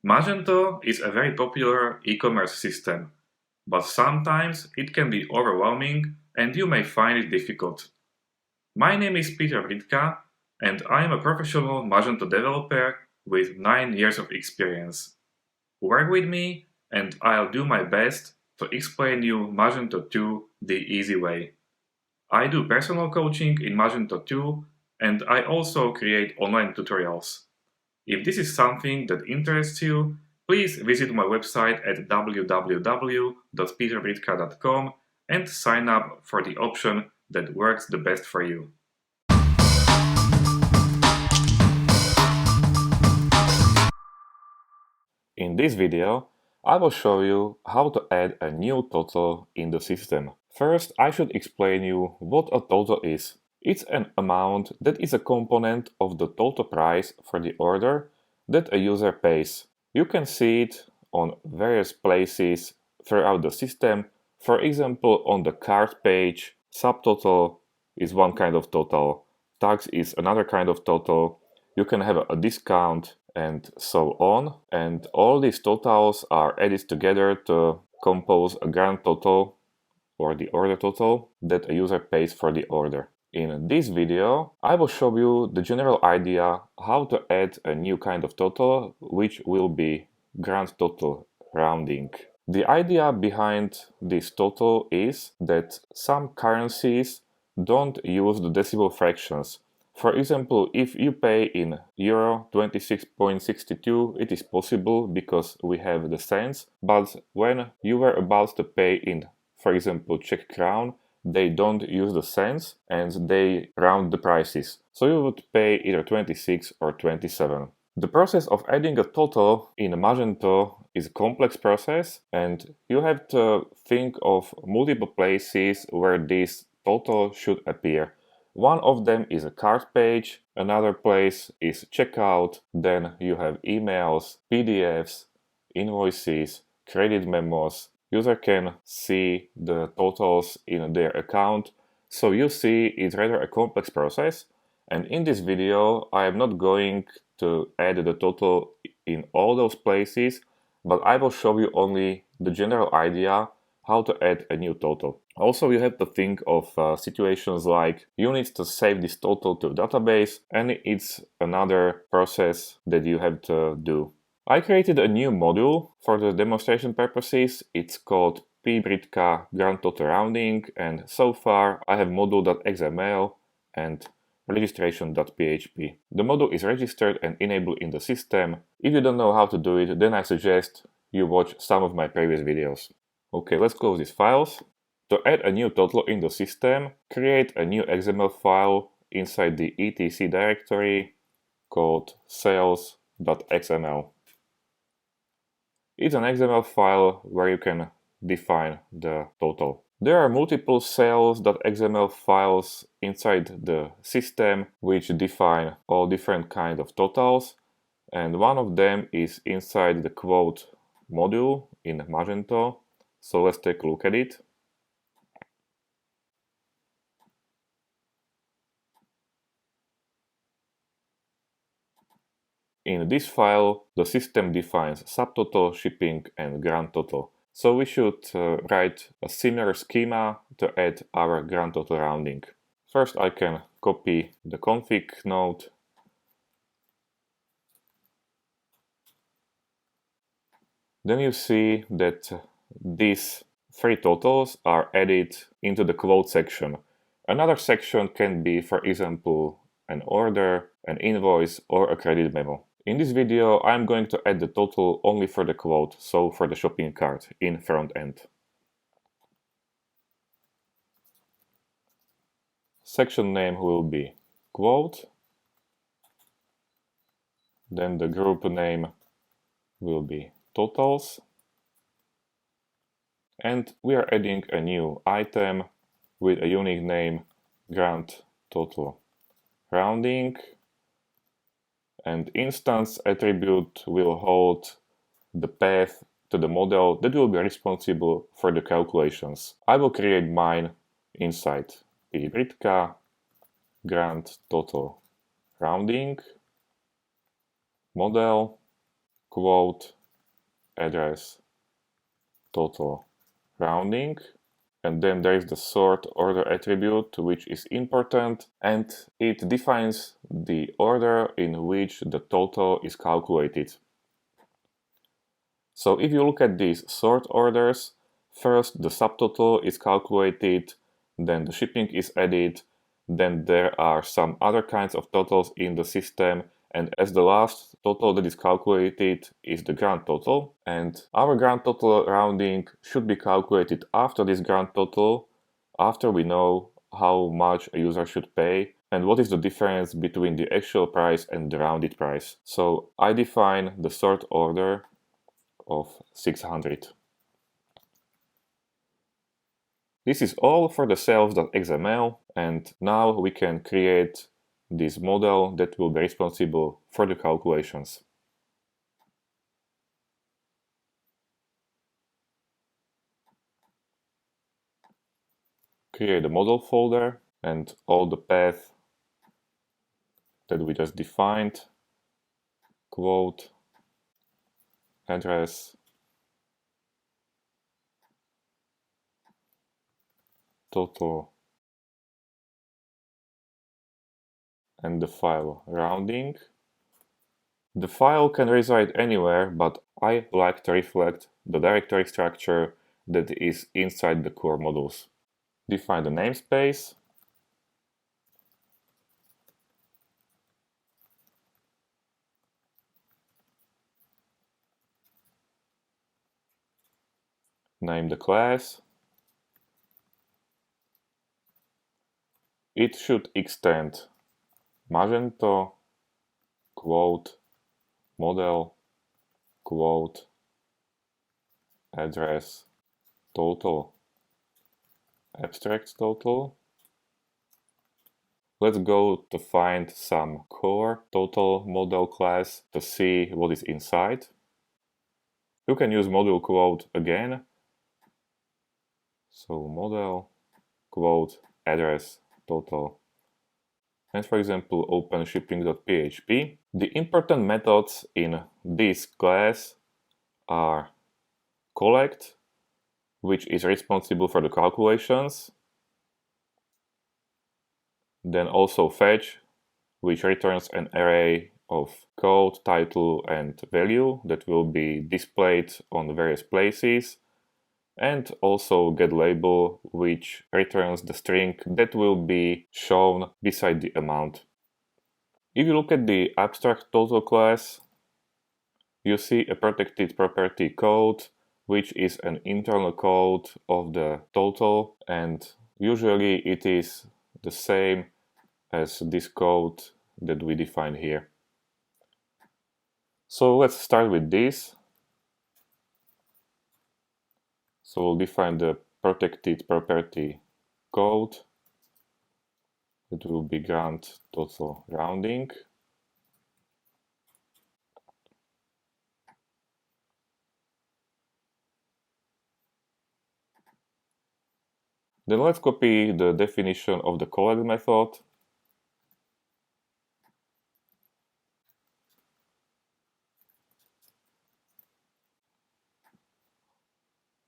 Magento is a very popular e-commerce system, but sometimes it can be overwhelming and you may find it difficult. My name is Peter Britka and I am a professional Magento developer with 9 years of experience. Work with me and I'll do my best to explain you Magento 2 the easy way. I do personal coaching in Magento 2 and I also create online tutorials. If this is something that interests you, please visit my website at www.peterbritka.com and sign up for the option that works the best for you. In this video, I will show you how to add a new total in the system. First, I should explain you what a total is. It's an amount that is a component of the total price for the order that a user pays. You can see it on various places throughout the system. For example, on the cart page, subtotal is one kind of total, tax is another kind of total. You can have a discount and so on, and all these totals are added together to compose a grand total or the order total that a user pays for the order. In this video, I will show you the general idea how to add a new kind of total, which will be grand total rounding. The idea behind this total is that some currencies don't use the decimal fractions. For example, if you pay in euro 26.62, it is possible because we have the cents, but when you were about to pay in, for example, Czech crown, they don't use the cents and they round the prices. So you would pay either 26 or 27. The process of adding a total in Magento is a complex process and you have to think of multiple places where this total should appear. One of them is a cart page, another place is checkout, then you have emails, PDFs, invoices, credit memos. User can see the totals in their account, so you see it's rather a complex process. And in this video, I am not going to add the total in all those places, but I will show you only the general idea how to add a new total. Also, you have to think of situations like you need to save this total to a database, and it's another process that you have to do. I created a new module for the demonstration purposes. It's called pbritka grand total rounding, and so far I have module.xml and registration.php. The module is registered and enabled in the system. If you don't know how to do it, then I suggest you watch some of my previous videos. Okay, let's close these files. To add a new total in the system, create a new XML file inside the etc directory called sales.xml. It's an XML file where you can define the total. There are multiple sales.xml files inside the system which define all different kinds of totals, and one of them is inside the quote module in Magento. So let's take a look at it. In this file, the system defines subtotal, shipping, and grand total. So we should write a similar schema to add our grand total rounding. First, I can copy the config node. Then you see that these three totals are added into the quote section. Another section can be, for example, an order, an invoice, or a credit memo. In this video, I'm going to add the total only for the quote, so for the shopping cart in front end. Section name will be quote. Then the group name will be totals. And we are adding a new item with a unique name, grand total rounding. And instance attribute will hold the path to the model that will be responsible for the calculations. I will create mine inside pbritka grand total rounding model. quote, address, total, rounding. And then there is the sort order attribute, which is important, and it defines the order in which the total is calculated. So if you look at these sort orders, first the subtotal is calculated, then the shipping is added, then there are some other kinds of totals in the system, and as the last total that is calculated is the grand total. And our grand total rounding should be calculated after this grand total, after we know how much a user should pay and what is the difference between the actual price and the rounded price. So I define the sort order of 600. This is all for the sales.xml, and now we can create this model that will be responsible for the calculations. Create a model folder and all the path that we just defined, quote, address, total, and the file rounding. The file can reside anywhere, but I like to reflect the directory structure that is inside the core modules. Define the namespace. Name the class. It should extend Magento, quote, model, quote, address, total, abstract total. Let's go to find some core total model class to see what is inside. You can use module quote again. So model, quote, address, total. And for example, open shipping.php. The important methods in this class are collect, which is responsible for the calculations, then also fetch, which returns an array of code, title, and value that will be displayed on various places, and also getLabel, which returns the string that will be shown beside the amount. If you look at the abstract total class, you see a protected property code, which is an internal code of the total, and usually it is the same as this code that we define here. So let's start with this. So we'll define the protected property code that will be grand total rounding. Then let's copy the definition of the collect method.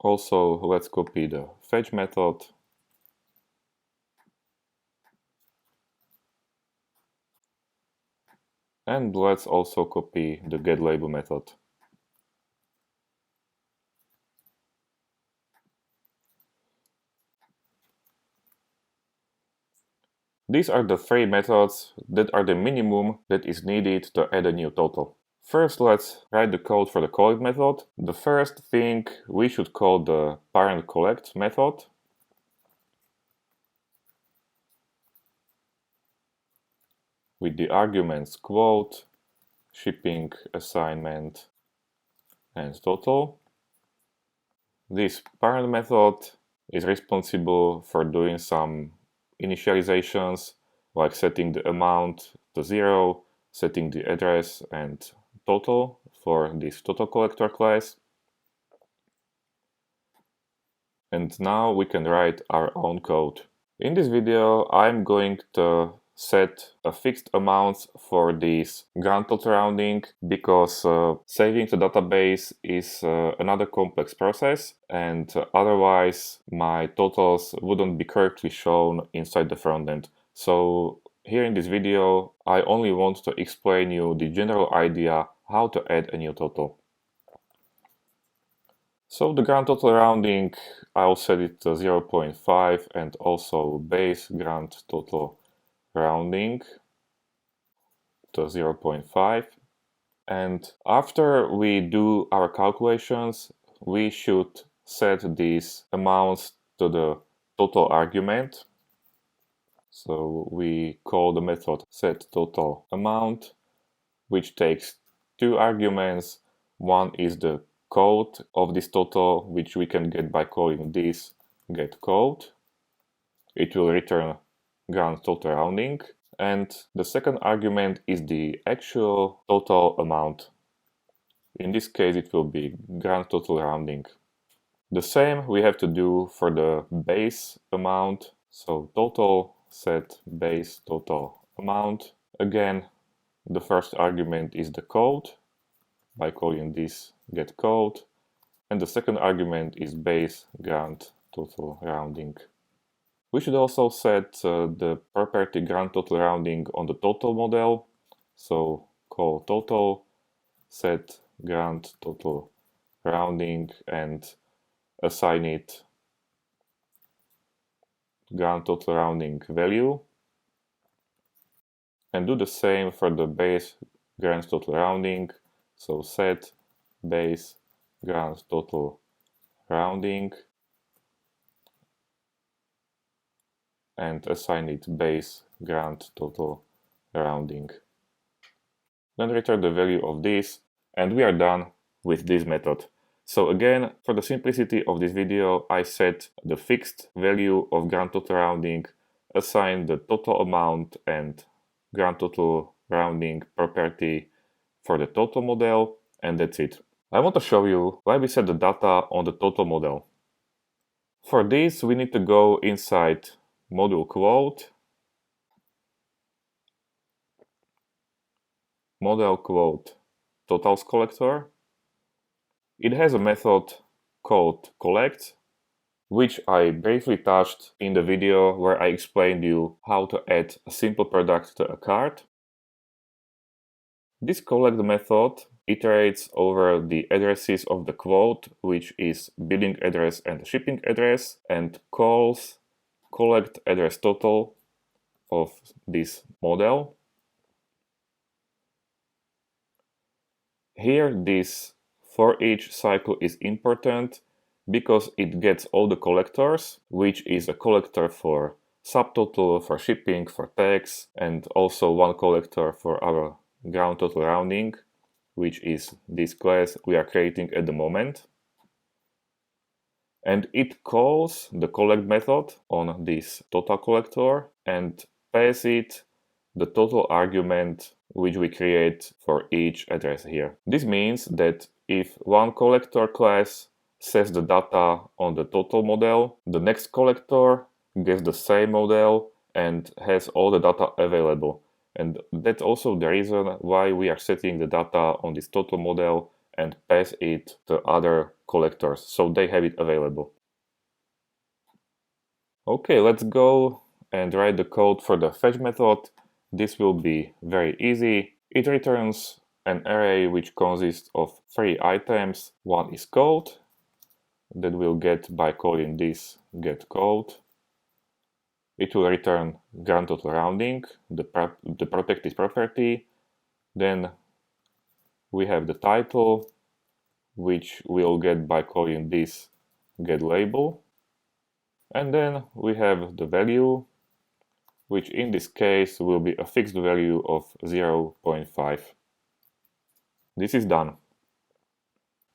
Also, let's copy the fetch method. And let's also copy the getLabel method. These are the three methods that are the minimum that is needed to add a new total. First, let's write the code for the collect method. The first thing we should call the parent collect method. With the arguments quote, shipping, assignment, and total. This parent method is responsible for doing some initializations, like setting the amount to 0, setting the address and total for this total collector class. And now we can write our own code. In this video, I'm going to set a fixed amount for this grand total rounding because saving the database is another complex process, and otherwise my totals wouldn't be correctly shown inside the frontend. So here in this video I only want to explain you the general idea how to add a new total. So the grand total rounding, I'll set it to 0.5 and also base grand total rounding to 0.5. And after we do our calculations, we should set these amounts to the total argument. So we call the method setTotalAmount, which takes two arguments. One is the code of this total, which we can get by calling this getCode. It will return grand total rounding. And the second argument is the actual total amount. In this case, it will be grand total rounding. The same we have to do for the base amount. So total set base total amount. Again, the first argument is the code by calling this getCode, and the second argument is base grand total rounding. We should also set the property grand total rounding on the total model. So call total set grand total rounding and assign it grand total rounding value, and do the same for the base grand total rounding. So set base grand total rounding and assign it base grand total rounding. Then return the value of this, and we are done with this method. So again, for the simplicity of this video, I set the fixed value of grand total rounding, assign the total amount and grand total rounding property for the total model, and that's it. I want to show you why we set the data on the total model. For this, we need to go inside module quote, model quote totals collector. It has a method called collect, which I briefly touched in the video where I explained you how to add a simple product to a cart. This collect method iterates over the addresses of the quote, which is billing address and shipping address, and calls collect address total of this model. Here this for each cycle is important because it gets all the collectors, which is a collector for subtotal, for shipping, for tax, and also one collector for our grand total rounding, which is this class we are creating at the moment. And it calls the collect method on this total collector and passes it the total argument which we create for each address here. This means that if one collector class sets the data on the total model, the next collector gets the same model and has all the data available. And that's also the reason why we are setting the data on this total model and pass it to other collectors, so they have it available. Okay, let's go and write the code for the fetch method. This will be very easy. It returns an array which consists of 3 items. One is code that we'll get by calling this getCode. It will return grand total rounding, the protected property. Then we have the title, which we'll get by calling this getLabel. And then we have the value, which in this case will be a fixed value of 0.5. This is done.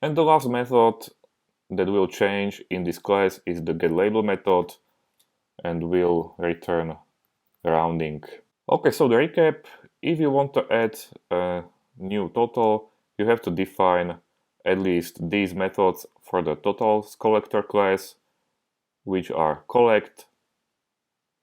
And the last method that will change in this class is the getLabel method, and will return rounding. Okay, so the recap: if you want to add a new total, you have to define at least these methods for the totals collector class, which are collect,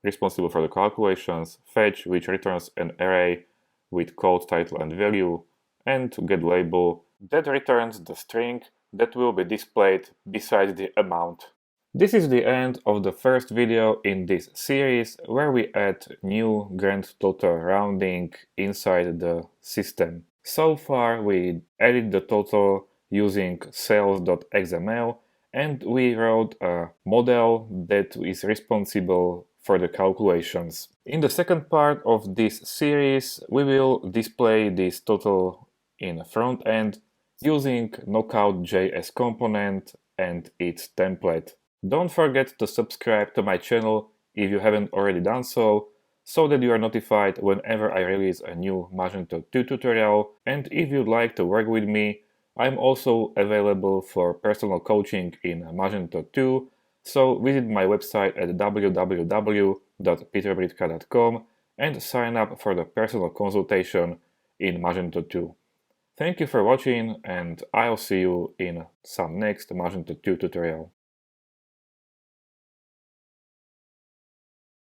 responsible for the calculations, fetch, which returns an array with code, title, and value, and getLabel, that returns the string that will be displayed beside the amount. This is the end of the first video in this series where we add new grand total rounding inside the system. So far we added the total using sales.xml and we wrote a model that is responsible for the calculations. In the second part of this series we will display this total in front end using Knockout.js component and its template. Don't forget to subscribe to my channel if you haven't already done so that you are notified whenever I release a new Magento 2 tutorial. And if you'd like to work with me, I'm also available for personal coaching in Magento 2, so visit my website at www.peterbritka.com and sign up for the personal consultation in Magento 2. Thank you for watching and I'll see you in some next Magento 2 tutorial.